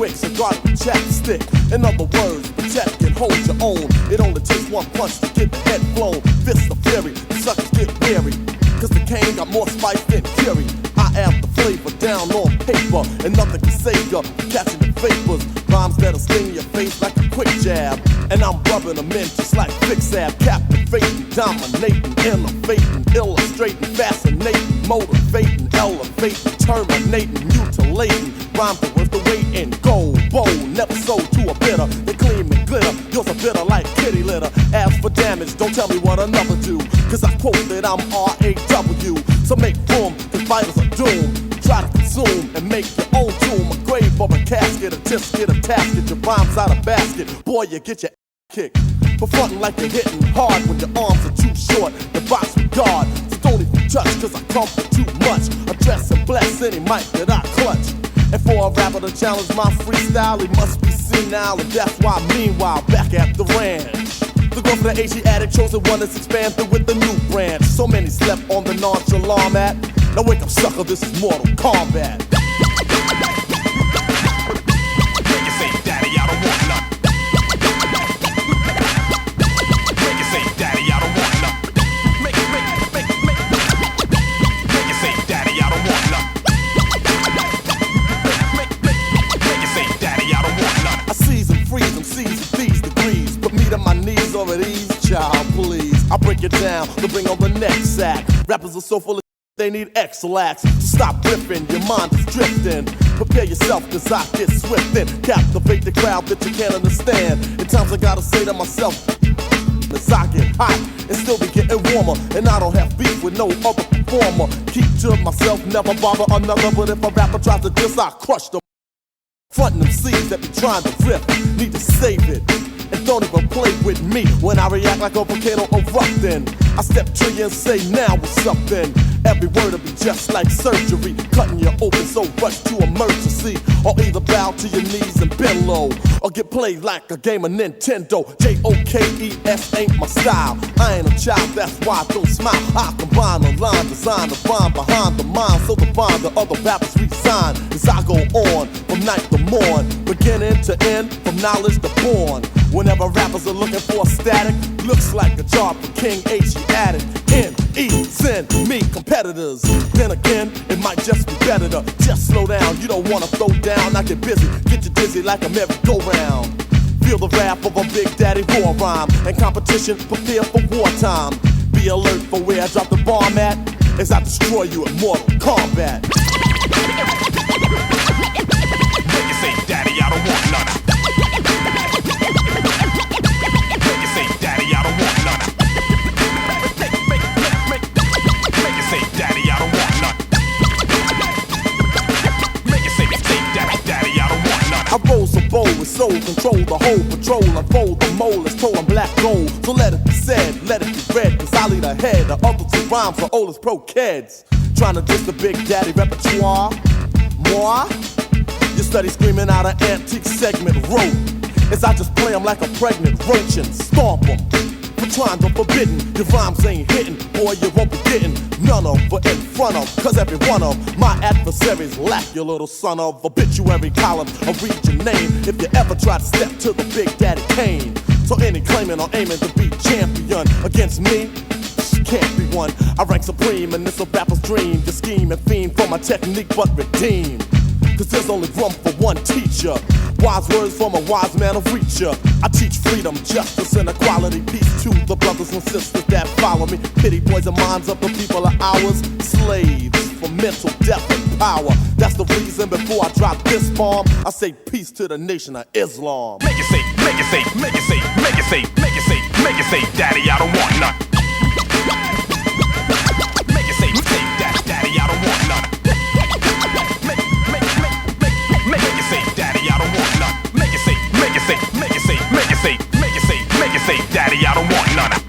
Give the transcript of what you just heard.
wicks and garlic chapstick. In other words, protect and hold your own. It only takes one punch to get the head blown. Fist of fury, the suckers get weary. Cause the Kane got more spice than Curie. I am the flavor down on paper, and nothing can save ya from catching the vapors. Rhymes that'll sting your face like a quick jab, and I'm rubbing them in just like Fix-Ab. Captivating, dominating, innovating, illustrating, fascinating, motivating, elevating, terminating, mutilating. Rhymes that worth the weight in gold, bold, never sold to a bidder. They gleam and glitter, yours are bitter like kitty litter. As for damage, don't tell me what another do, cause I quote that I'm R-A-W. So make room, cause fighters are doomed. Try to consume and make your own tomb, a grave or a casket, a tisket, a tasket. Your rhymes out of basket, boy, you get your kicked. For frontin' like you're hitting hard when your arms are too short. The box with guard, so don't even touch, cause I come for too much. I dress and bless any mic that I clutch. And for a rapper to challenge my freestyle, he must be senile, and that's why meanwhile, back at the ranch, the growth of the HE addict, chosen one that's expanded with the new branch. So many slept on the nonchalant mat. Now wake up, sucker, this is Mortal Kombat. Make you say, Daddy, I don't want none. Make you say, Daddy, I don't want none. Make you say, Daddy, I don't want none. Make you say, Daddy, I don't want none. I seize and freeze them, seize these degrees. Put me to my knees or at ease, child, please. I break it down to bring on the next sack. Rappers are so full of they need X-Lax. So stop riffing, your mind is drifting. Prepare yourself, cause I get swift in. Captivate the crowd that you can't understand. In times I gotta say to myself, as I get hot and still be getting warmer. And I don't have beef with no other performer. Keep to myself, never bother another. But if a rapper tries to diss, I crush them. Frontin' them seeds that be trying to rip, need to save it. And don't even play with me when I react like a volcano erupting. I step to you and say, now what's up then? Every word will be just like surgery, cutting you open so rush to emergency. Or either bow to your knees and bend low, or get played like a game of Nintendo. Jokes ain't my style. I ain't a child, that's why I don't smile. I combine a line, design the rhyme behind the mind, so the bond the other rappers resign. As I go on, from night to morn, beginning to end, from knowledge to born. Whenever rappers are looking for a static, looks like a job for King H. He added N-E, send me competitors. Then again, it might just be better to just slow down. You don't wanna throw down, I get busy, get you dizzy like a merry-go-round. Feel the wrath of a Big Daddy war rhyme, and competition, prepare for wartime. Be alert for where I drop the bomb at, as I destroy you in Mortal Kombat. Make you say, Daddy, I don't want none. Make you say, Daddy, I don't want none. Make you say, Daddy, I don't want none. Make you say, Daddy, I don't want none. I roll so bold with soul control, the whole patrol. Unfold the mole is told I'm black gold. So let it be said, let it be read, cause I lead ahead. The other two rhymes for oldest pro kids. Trying to diss the Big Daddy repertoire. Moi? You study screaming out an antique segment rope, as I just play them like a pregnant roach and stomp them. For trying to forbidden, your rhymes ain't hitting, boy, you won't be getting none of but in front of, cause every one of my adversaries lack your little son of obituary column. I'll read your name if you ever try to step to the Big Daddy Kane. So any claiming or aiming to be champion against me can't be one. I rank supreme and it's a rapper's dream to scheme and fiend for my technique but redeem. Cause there's only room for one teacher. Wise words from a wise man of reacher. I teach freedom, justice, and equality. Peace to the brothers and sisters that follow me. Pity poison minds of the people of ours. Slaves for mental death and power. That's the reason before I drop this bomb, I say peace to the nation of Islam. Make you say, make you say, make you say, make you say, make you say, make you say, Daddy, I don't want none. Make you say, Daddy, I don't want none. Make you say, Daddy, I don't want none. Make you say, make you say, make you say, make you say, make you say, make you say, Daddy, I don't want none.